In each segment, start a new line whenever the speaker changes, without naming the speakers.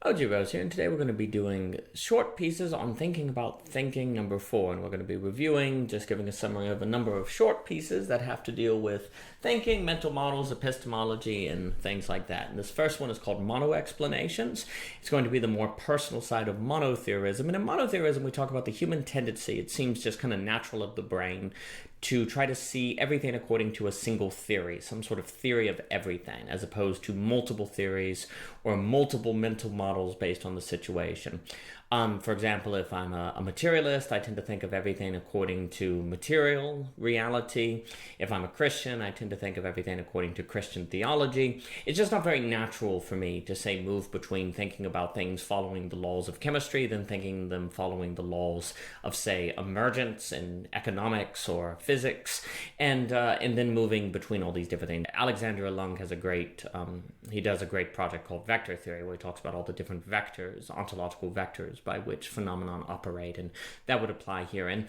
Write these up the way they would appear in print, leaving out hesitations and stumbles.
OG Rose here, and today we're going to be doing short pieces on thinking about thinking number 4, and we're going to be reviewing, just giving a summary of a number of short pieces that have to deal with thinking, mental models, epistemology, and things like that. And this first one is called Monoexplanations. It's going to be the more personal side of monotheorism, and in monotheorism we talk about the human tendency. It seems just kind of natural of the brain to try to see everything according to a single theory, some sort of theory of everything, as opposed to multiple theories or multiple mental models based on the situation. For example, if I'm a materialist, I tend to think of everything according to material reality. If I'm a Christian, I tend to think of everything according to Christian theology. It's just not very natural for me to, say, move between thinking about things following the laws of chemistry than thinking them following the laws of, say, emergence in economics or physics, and then moving between all these different things. Alexander Lung has he does a great project called Vector Theory, where he talks about all the different vectors, ontological vectors, by which phenomenon operate, and that would apply here. And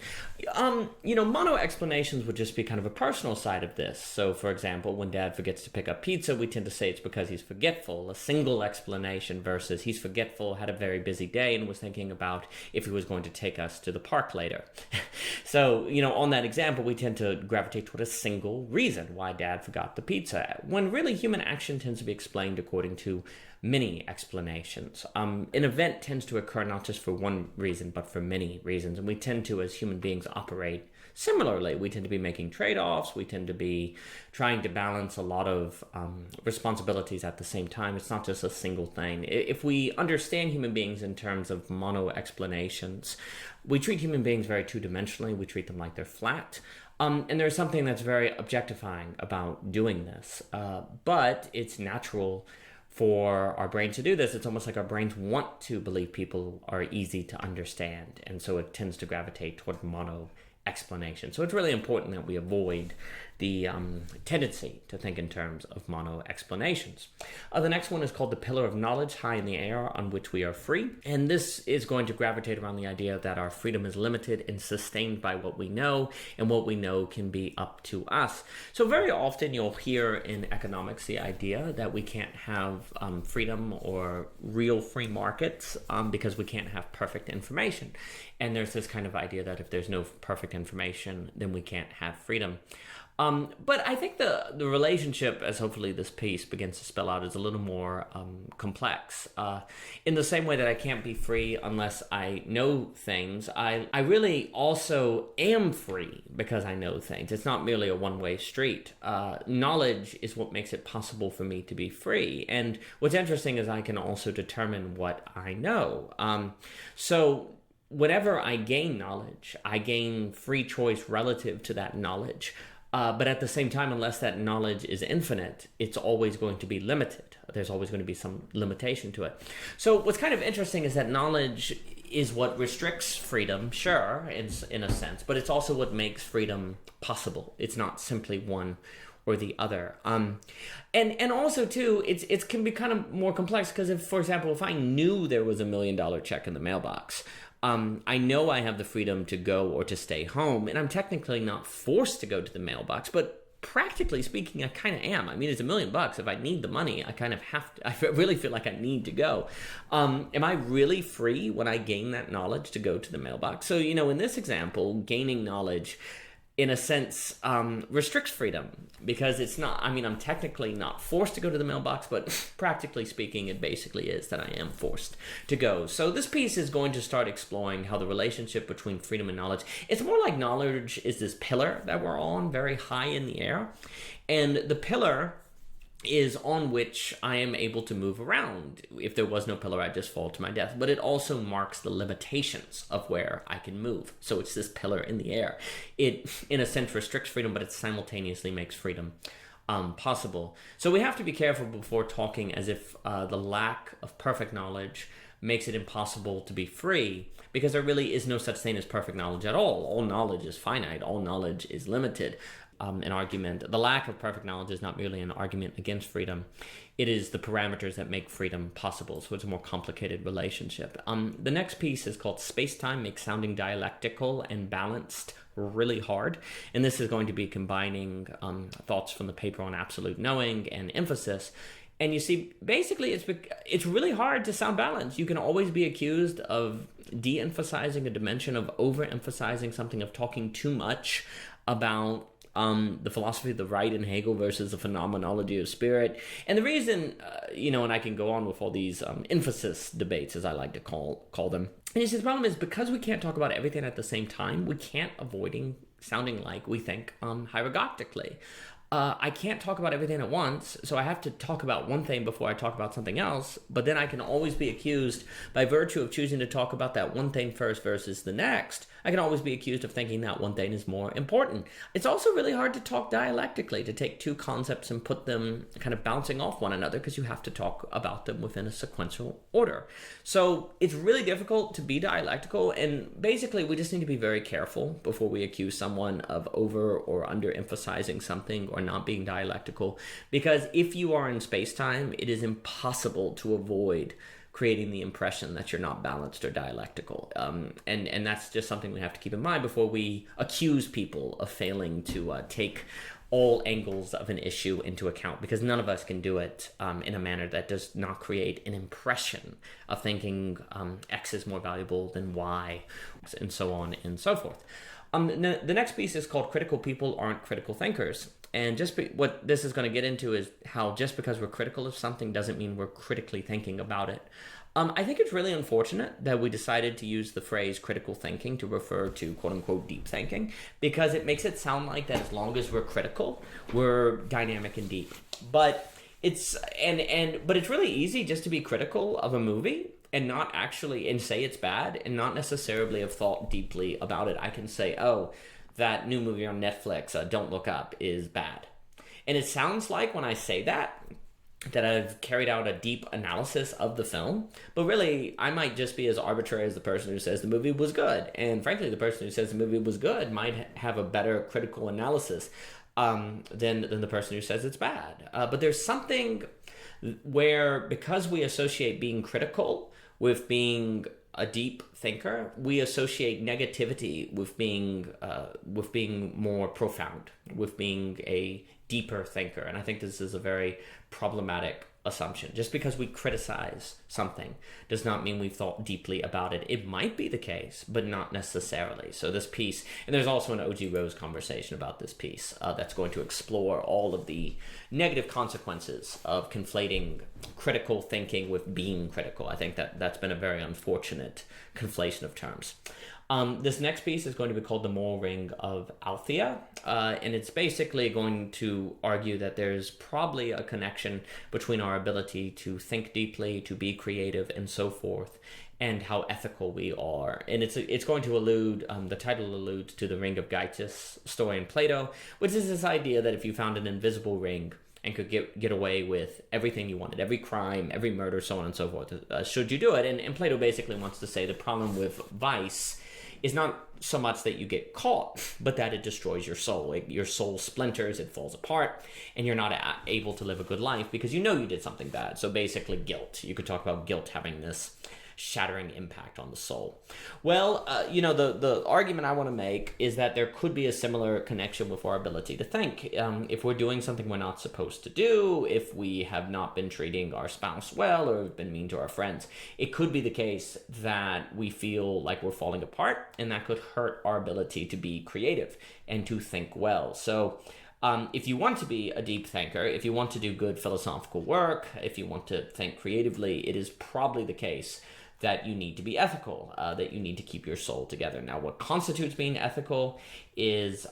mono-explanations would just be kind of a personal side of this. So, for example, when Dad forgets to pick up pizza, we tend to say it's because he's forgetful, a single explanation, versus he's forgetful, had a very busy day, and was thinking about if he was going to take us to the park later. So, on that example, we tend to gravitate toward a single reason why Dad forgot the pizza, when really human action tends to be explained according to many explanations. An event tends to occur not just for one reason, but for many reasons. And we tend to, as human beings, operate similarly. We tend to be making trade-offs. We tend to be trying to balance a lot of responsibilities at the same time. It's not just a single thing. If we understand human beings in terms of mono-explanations, we treat human beings very two-dimensionally. We treat them like they're flat. And there's something that's very objectifying about doing this. But it's natural for our brains to do this. It's almost like our brains want to believe people are easy to understand, and so it tends to gravitate toward mono explanation. So it's really important that we avoid the tendency to think in terms of mono explanations. The next one is called the pillar of knowledge, high in the air, on which we are free. And this is going to gravitate around the idea that our freedom is limited and sustained by what we know, and what we know can be up to us. So very often you'll hear in economics the idea that we can't have freedom or real free markets because we can't have perfect information. And there's this kind of idea that if there's no perfect information, then we can't have freedom. But I think the relationship, as hopefully this piece begins to spell out, is a little more complex. In the same way that I can't be free unless I know things, I really also am free because I know things. It's not merely a one-way street. Knowledge is what makes it possible for me to be free. And what's interesting is I can also determine what I know. So whenever I gain knowledge, I gain free choice relative to that knowledge. But at the same time, unless that knowledge is infinite, it's always going to be limited. There's always going to be some limitation to it. So what's kind of interesting is that knowledge is what restricts freedom, sure, in a sense, but it's also what makes freedom possible. It's not simply one or the other. And also, too, it can be kind of more complex because, for example, if I knew there was $1 million check in the mailbox, I know I have the freedom to go or to stay home, and I'm technically not forced to go to the mailbox, but practically speaking, I kind of am. I mean, it's $1 million. If I need the money, I kind of have to. I really feel like I need to go. Am I really free when I gain that knowledge to go to the mailbox? So, in this example, gaining knowledge, in a sense, restricts freedom because it's not, I'm technically not forced to go to the mailbox, but practically speaking, it basically is that I am forced to go. So this piece is going to start exploring how the relationship between freedom and knowledge, it's more like knowledge is this pillar that we're on, very high in the air, and the pillar is on which I am able to move around. If there was no pillar, I'd just fall to my death. But it also marks the limitations of where I can move. So it's this pillar in the air. It, in a sense, restricts freedom, but it simultaneously makes freedom possible. So we have to be careful before talking as if the lack of perfect knowledge makes it impossible to be free, because there really is no such thing as perfect knowledge at all. All knowledge is finite. All knowledge is limited. An argument. The lack of perfect knowledge is not merely an argument against freedom. It is the parameters that make freedom possible. So it's a more complicated relationship. The next piece is called Spacetime, makes sounding dialectical and balanced really hard. And this is going to be combining thoughts from the paper on absolute knowing and emphasis. And you see, basically, it's really hard to sound balanced. You can always be accused of de-emphasizing a dimension, of overemphasizing something, of talking too much about the philosophy of the right in Hegel versus the phenomenology of spirit. And the reason, and I can go on with all these emphasis debates, as I like to call them. And you see, the problem is because we can't talk about everything at the same time, we can't avoid sounding like we think hieroglyphically. I can't talk about everything at once, so I have to talk about one thing before I talk about something else, but then I can always be accused, by virtue of choosing to talk about that one thing first versus the next, I can always be accused of thinking that one thing is more important. It's also really hard to talk dialectically, to take two concepts and put them kind of bouncing off one another, because you have to talk about them within a sequential order. So it's really difficult to be dialectical, and basically we just need to be very careful before we accuse someone of over or under-emphasizing something or not being dialectical, because if you are in space-time, it is impossible to avoid creating the impression that you're not balanced or dialectical. And that's just something we have to keep in mind before we accuse people of failing to take all angles of an issue into account, because none of us can do it in a manner that does not create an impression of thinking X is more valuable than Y, and so on and so forth. The next piece is called Critical People Aren't Critical Thinkers. And what this is going to get into is how just because we're critical of something doesn't mean we're critically thinking about it. I think it's really unfortunate that we decided to use the phrase critical thinking to refer to quote-unquote deep thinking, because it makes it sound like that as long as we're critical, we're dynamic and deep. But it's really easy just to be critical of a movie and not actually, and say it's bad and not necessarily have thought deeply about it. I can say, oh, that new movie on Netflix, Don't Look Up, is bad. And it sounds like when I say that I've carried out a deep analysis of the film, but really I might just be as arbitrary as the person who says the movie was good. And frankly, the person who says the movie was good might have a better critical analysis than the person who says it's bad. But there's something where, because we associate being critical with being a deep thinker, we associate negativity with being more profound, with being a deeper thinker. And I think this is a very problematic assumption. Just because we criticize something does not mean we've thought deeply about it. It might be the case, but not necessarily. So this piece, and there's also an O.G. Rose conversation about this piece that's going to explore all of the negative consequences of conflating critical thinking with being critical. I think that's been a very unfortunate conflation of terms. This next piece is going to be called The Moral Ring of Althea, and it's basically going to argue that there's probably a connection between our ability to think deeply, to be creative, and so forth, and how ethical we are. And it's going to allude, the title alludes to the Ring of Gyges story in Plato, which is this idea that if you found an invisible ring and could get away with everything you wanted, every crime, every murder, so on and so forth, should you do it? And Plato basically wants to say the problem with vice is not so much that you get caught, but that it destroys your soul. Your soul splinters, it falls apart, and you're not able to live a good life because you know you did something bad. So basically guilt. You could talk about guilt having this shattering impact on the soul. Well, the argument I want to make is that there could be a similar connection with our ability to think. If we're doing something we're not supposed to do, if we have not been treating our spouse well or have been mean to our friends, it could be the case that we feel like we're falling apart, and that could hurt our ability to be creative and to think well. So if you want to be a deep thinker, if you want to do good philosophical work, if you want to think creatively, it is probably the case that you need to be ethical, that you need to keep your soul together. Now, what constitutes being ethical is,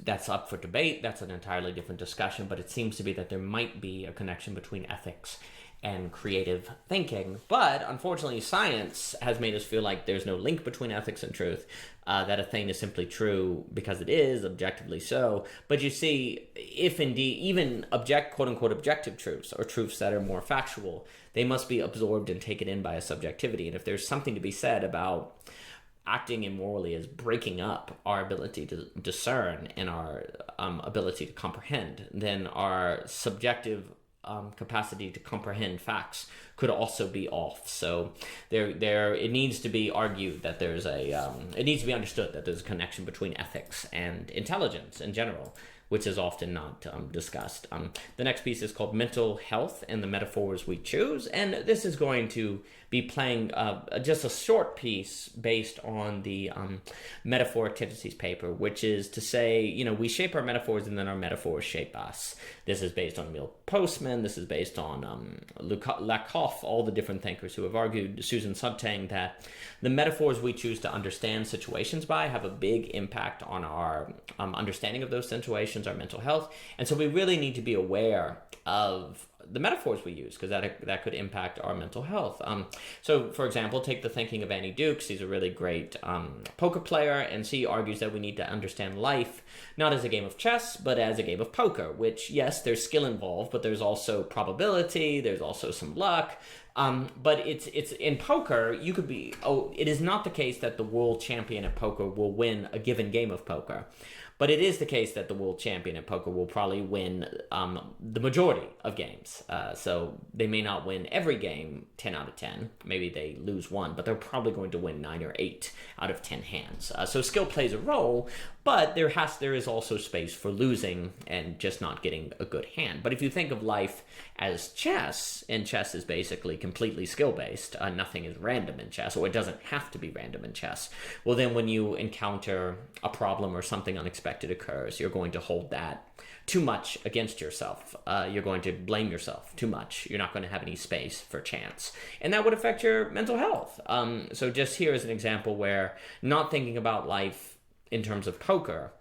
that's up for debate. That's an entirely different discussion, but it seems to be that there might be a connection between ethics and creative thinking. But unfortunately, science has made us feel like there's no link between ethics and truth, that a thing is simply true because it is, objectively so. But you see, if indeed even quote-unquote objective truths, or truths that are more factual, they must be absorbed and taken in by a subjectivity. And if there's something to be said about acting immorally as breaking up our ability to discern and our ability to comprehend, then our subjective capacity to comprehend facts could also be off. So it needs to be argued that it needs to be understood that there's a connection between ethics and intelligence in general, which is often not discussed. The next piece is called Mental Health and the Metaphors We Choose, and this is going to be playing just a short piece based on the metaphoric tendencies paper, which is to say, we shape our metaphors and then our metaphors shape us. This is based on Emil Postman, this is based on Lakoff, all the different thinkers who have argued, Susan Sontag, that the metaphors we choose to understand situations by have a big impact on our understanding of those situations, our mental health. And so we really need to be aware of the metaphors we use, because that could impact our mental health. So, for example, take the thinking of Annie Dukes. She's a really great poker player, and she argues that we need to understand life not as a game of chess, but as a game of poker, which, yes, there's skill involved, but there's also probability, there's also some luck. But it's in poker, you could be, it is not the case that the world champion at poker will win a given game of poker. But it is the case that the world champion at poker will probably win the majority of games. So they may not win every game 10 out of 10. Maybe they lose one, but they're probably going to win 9 or 8 out of 10 hands. So skill plays a role, but there is also space for losing and just not getting a good hand. But if you think of life as chess, and chess is basically completely skill-based, nothing is random in chess, or it doesn't have to be random in chess, well then when you encounter a problem or something unexpected occurs, you're going to hold that too much against yourself. You're going to blame yourself too much. You're not going to have any space for chance. And that would affect your mental health. So just here is an example where not thinking about life in terms of poker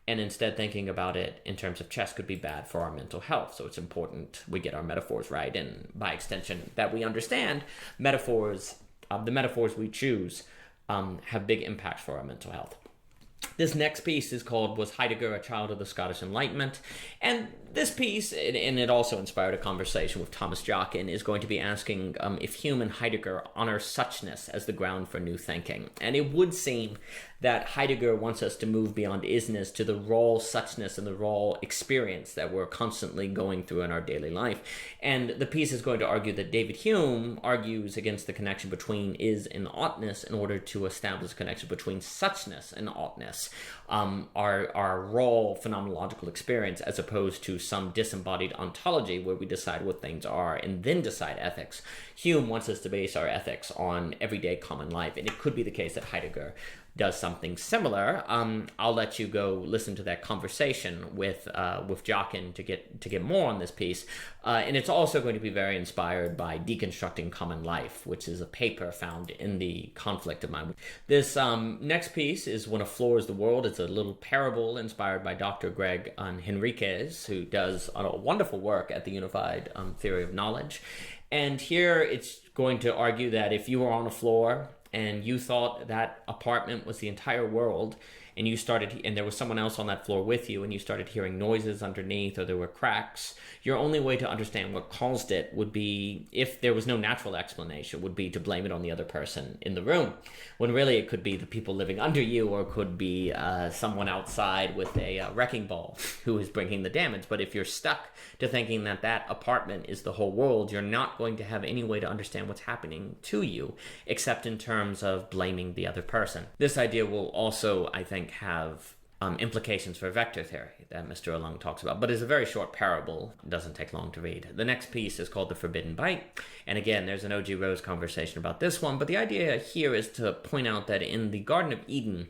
and instead thinking about it in terms of chess could be bad for our mental health. So it's important we get our metaphors right, and by extension that we understand metaphors, the metaphors we choose have big impacts for our mental health. This next piece is called Was Heidegger a Child of the Scottish Enlightenment? And this piece, and it also inspired a conversation with Thomas Jockin, is going to be asking if Hume and Heidegger honor suchness as the ground for new thinking. And it would seem that Heidegger wants us to move beyond isness to the raw suchness and the raw experience that we're constantly going through in our daily life. And the piece is going to argue that David Hume argues against the connection between is and oughtness in order to establish a connection between suchness and oughtness, our raw phenomenological experience, as opposed to some disembodied ontology where we decide what things are and then decide ethics. Hume wants us to base our ethics on everyday common life, and it could be the case that Heidegger does something similar. I'll let you go listen to that conversation with Jockin to get more on this piece. And it's also going to be very inspired by Deconstructing Common Life, which is a paper found in the Conflict of Mind. This next piece is When a Floor is the World. It's a little parable inspired by Dr. Greg Henriquez, who does a wonderful work at the Unified Theory of Knowledge. And here it's going to argue that if you were on a floor and you thought that apartment was the entire world, and there was someone else on that floor with you, and you started hearing noises underneath, or there were cracks, your only way to understand what caused it would be, if there was no natural explanation, would be to blame it on the other person in the room, when really it could be the people living under you, or it could be someone outside with a wrecking ball who is bringing the damage. But if you're stuck to thinking that that apartment is the whole world, you're not going to have any way to understand what's happening to you, except in terms of blaming the other person. This idea will also, I think, have implications for vector theory that Mr. Alung talks about, but it's a very short parable. It doesn't take long to read. The next piece is called The Forbidden Bite, and again, there's an O.G. Rose conversation about this one, but the idea here is to point out that in the Garden of Eden,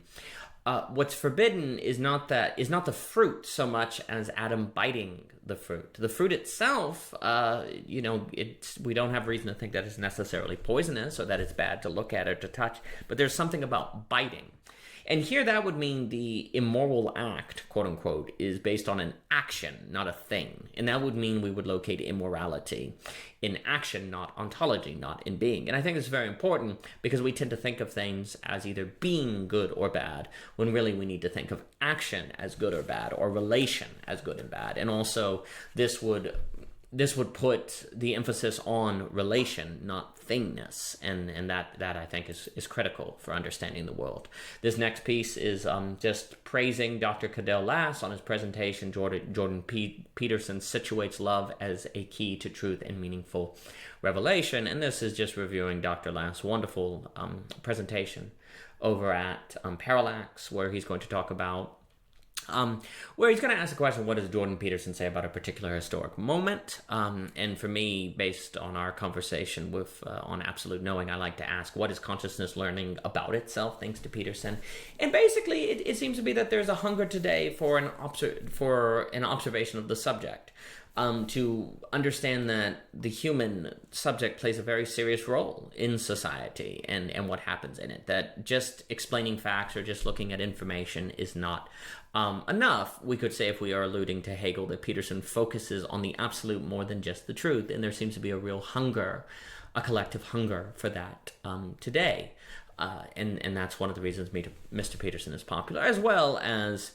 what's forbidden is not the fruit so much as Adam biting the fruit. The fruit itself, we don't have reason to think that it's necessarily poisonous or that it's bad to look at or to touch, but there's something about biting. And here that would mean the immoral act, quote unquote, is based on an action, not a thing. And that would mean we would locate immorality in action, not ontology, not in being. And I think it's very important because we tend to think of things as either being good or bad, when really we need to think of action as good or bad, or relation as good and bad. And also this would put the emphasis on relation, not thingness, and that I think is critical for understanding the world. This next piece is just praising Dr. Cadell Lass on his presentation, Jordan Peterson's Situates Love as a Key to Truth and Meaningful Revelation, and this is just reviewing Dr. Lass' wonderful presentation over at Parallax, where he's going to talk about where he's going to ask the question, what does Jordan Peterson say about a particular historic moment? And for me, based on our conversation with on Absolute Knowing, I like to ask, what is consciousness learning about itself, thanks to Peterson? And basically, it seems to be that there's a hunger today for an observation of the subject. To understand that the human subject plays a very serious role in society and what happens in it. That just explaining facts or just looking at information is not enough. We could say, if we are alluding to Hegel, that Peterson focuses on the absolute more than just the truth, and there seems to be a real hunger, a collective hunger for that today. And that's one of the reasons Mr. Peterson is popular, as well as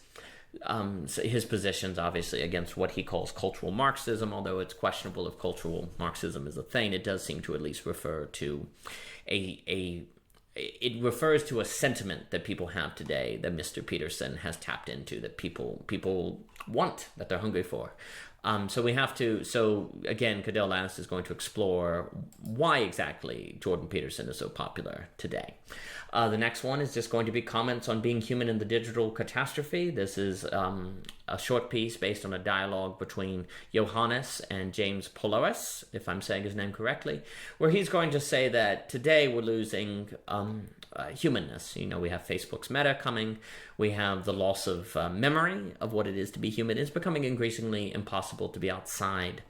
so his positions, obviously, against what he calls cultural Marxism. Although it's questionable if cultural Marxism is a thing, it does seem to at least refer to it refers to a sentiment that people have today that Mr. Peterson has tapped into, that people want, that they're hungry for. So again, Cadell Last is going to explore why exactly Jordan Peterson is so popular today. The next one is just going to be comments on being human in the digital catastrophe. This is a short piece based on a dialogue between Johannes and James Polois, if I'm saying his name correctly, where he's going to say that today we're losing humanness. We have Facebook's Meta coming. We have the loss of memory of what it is to be human. It's becoming increasingly impossible to be outside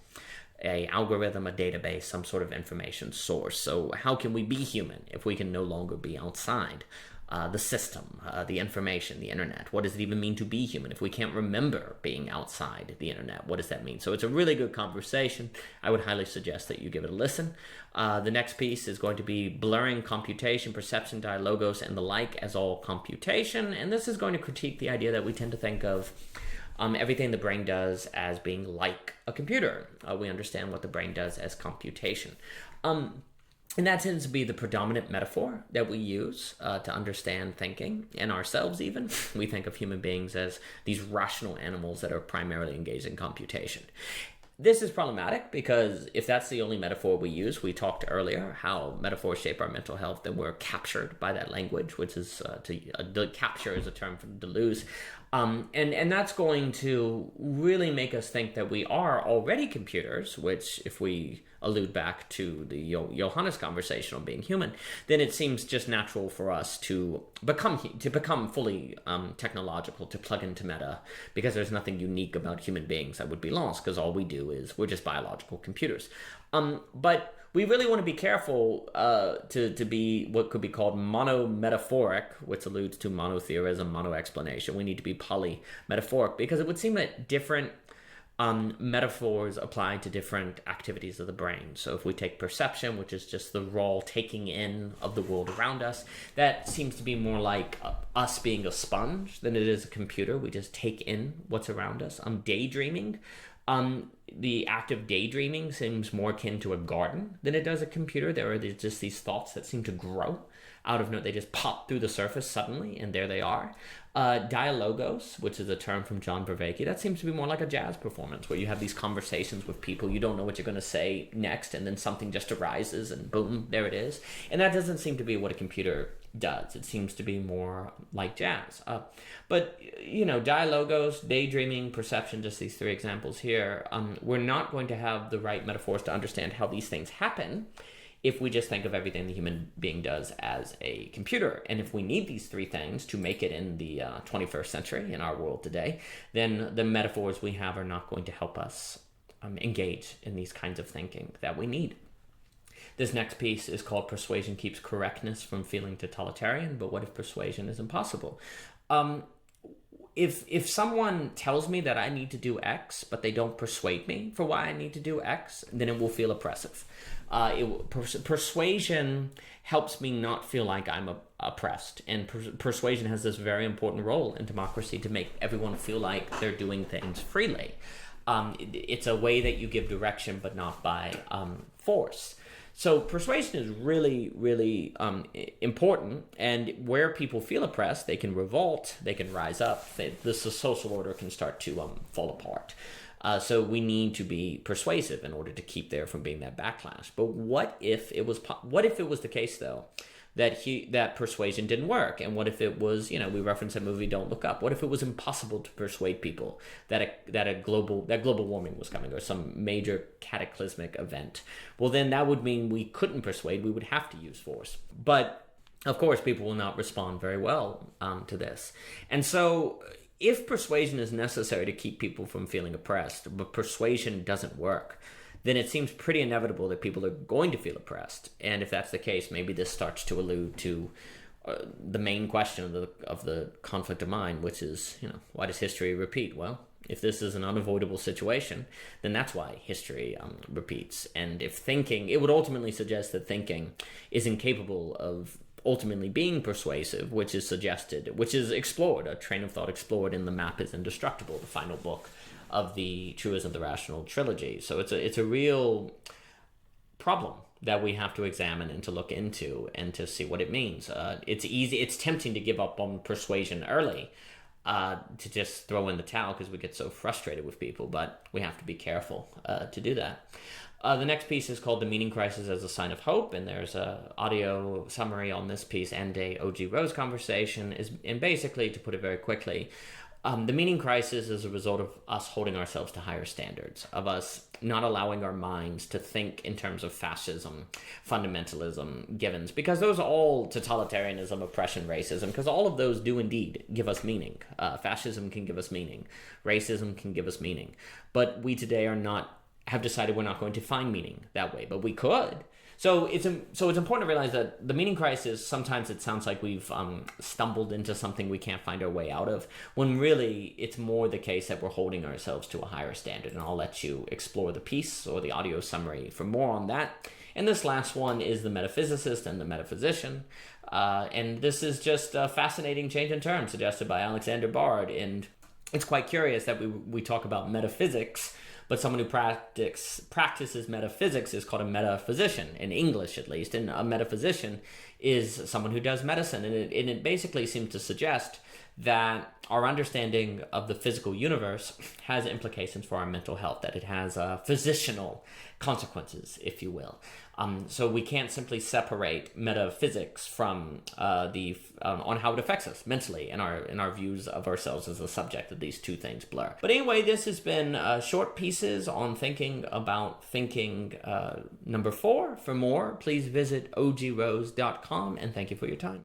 a algorithm, a database, some sort of information source. So how can we be human if we can no longer be outside the system, the information, the internet? What does it even mean to be human if we can't remember being outside the internet? What does that mean? So it's a really good conversation. I would highly suggest that you give it a listen. The next piece is going to be blurring computation, perception, dialogos, and the like as all computation. And this is going to critique the idea that we tend to think of everything the brain does as being like a computer. We understand what the brain does as computation. And that tends to be the predominant metaphor that we use to understand thinking, and ourselves even. We think of human beings as these rational animals that are primarily engaged in computation. This is problematic because if that's the only metaphor we use, we talked earlier how metaphors shape our mental health, and we're captured by that language, which is capture is a term from Deleuze. And that's going to really make us think that we are already computers, which, if we allude back to the Johannes conversation on being human, then it seems just natural for us to become fully technological, to plug into Meta, because there's nothing unique about human beings that would be lost, because all we do is we're just biological computers. But we really want to be careful to be what could be called monometaphoric, which alludes to monotheism, monoexplanation. We need to be polymetaphoric, because it would seem that different metaphors apply to different activities of the brain. So if we take perception, which is just the raw taking in of the world around us, that seems to be more like us being a sponge than it is a computer. We just take in what's around us. Daydreaming. The act of daydreaming seems more akin to a garden than it does a computer. There are just these thoughts that seem to grow out of they just pop through the surface suddenly, and there they are. Dialogos, which is a term from John Vervaeke, that seems to be more like a jazz performance, where you have these conversations with people, you don't know what you're going to say next, and then something just arises, and boom, there it is. And that doesn't seem to be what a computer does. It seems to be more like jazz. But dialogos, daydreaming, perception, just these three examples here, we're not going to have the right metaphors to understand how these things happen if we just think of everything the human being does as a computer. And if we need these three things to make it in the 21st century, in our world today, then the metaphors we have are not going to help us engage in these kinds of thinking that we need. This next piece is called Persuasion Keeps Correctness from Feeling Totalitarian, but what if persuasion is impossible? If someone tells me that I need to do X, but they don't persuade me for why I need to do X, then it will feel oppressive. Persuasion helps me not feel like I'm oppressed, and persuasion has this very important role in democracy to make everyone feel like they're doing things freely. It's a way that you give direction, but not by force. So persuasion is really, really important, and where people feel oppressed, they can revolt, they can rise up, the social order can start to fall apart. So we need to be persuasive in order to keep there from being that backlash. But what if it was the case, though, that persuasion didn't work. And what if it was, we reference that movie Don't Look Up. What if it was impossible to persuade people that global warming was coming, or some major cataclysmic event? Well, then that would mean we couldn't persuade. We would have to use force. But of course, people will not respond very well to this. And so if persuasion is necessary to keep people from feeling oppressed, but persuasion doesn't work, then it seems pretty inevitable that people are going to feel oppressed. And if that's the case, maybe this starts to allude to the main question of the conflict of mind, which is, why does history repeat? Well, if this is an unavoidable situation, then that's why history repeats. And if thinking, it would ultimately suggest that thinking is incapable of ultimately being persuasive, which is explored, a train of thought explored in The Map is Indestructible, the final book of the Truism of the Rational trilogy. So it's a real problem that we have to examine and to look into and to see what it means. It's tempting to give up on persuasion early, to just throw in the towel because we get so frustrated with people, but we have to be careful to do that. The next piece is called The Meaning Crisis as a Sign of Hope, and there's an audio summary on this piece and a O.G. Rose conversation. And basically, to put it very quickly, the meaning crisis is a result of us holding ourselves to higher standards, of us not allowing our minds to think in terms of fascism, fundamentalism, givens, because those are all totalitarianism, oppression, racism, because all of those do indeed give us meaning. Fascism can give us meaning. Racism can give us meaning. But we today have decided we're not going to find meaning that way, but we could. So it's important to realize that the meaning crisis, sometimes it sounds like we've stumbled into something we can't find our way out of, when really it's more the case that we're holding ourselves to a higher standard. And I'll let you explore the piece or the audio summary for more on that. And this last one is the Metaphysicist and the Metaphysician. And this is just a fascinating change in terms suggested by Alexander Bard. And it's quite curious that we talk about metaphysics, but someone who practices metaphysics is called a metaphysician, in English at least. And a metaphysician is someone who does medicine. And it basically seems to suggest that our understanding of the physical universe has implications for our mental health, that it has physicianal consequences, if you will. So we can't simply separate metaphysics from on how it affects us mentally and our views of ourselves as a subject, that these two things blur. But anyway, this has been short pieces on thinking about thinking number 4. For more, please visit ogrose.com, and thank you for your time.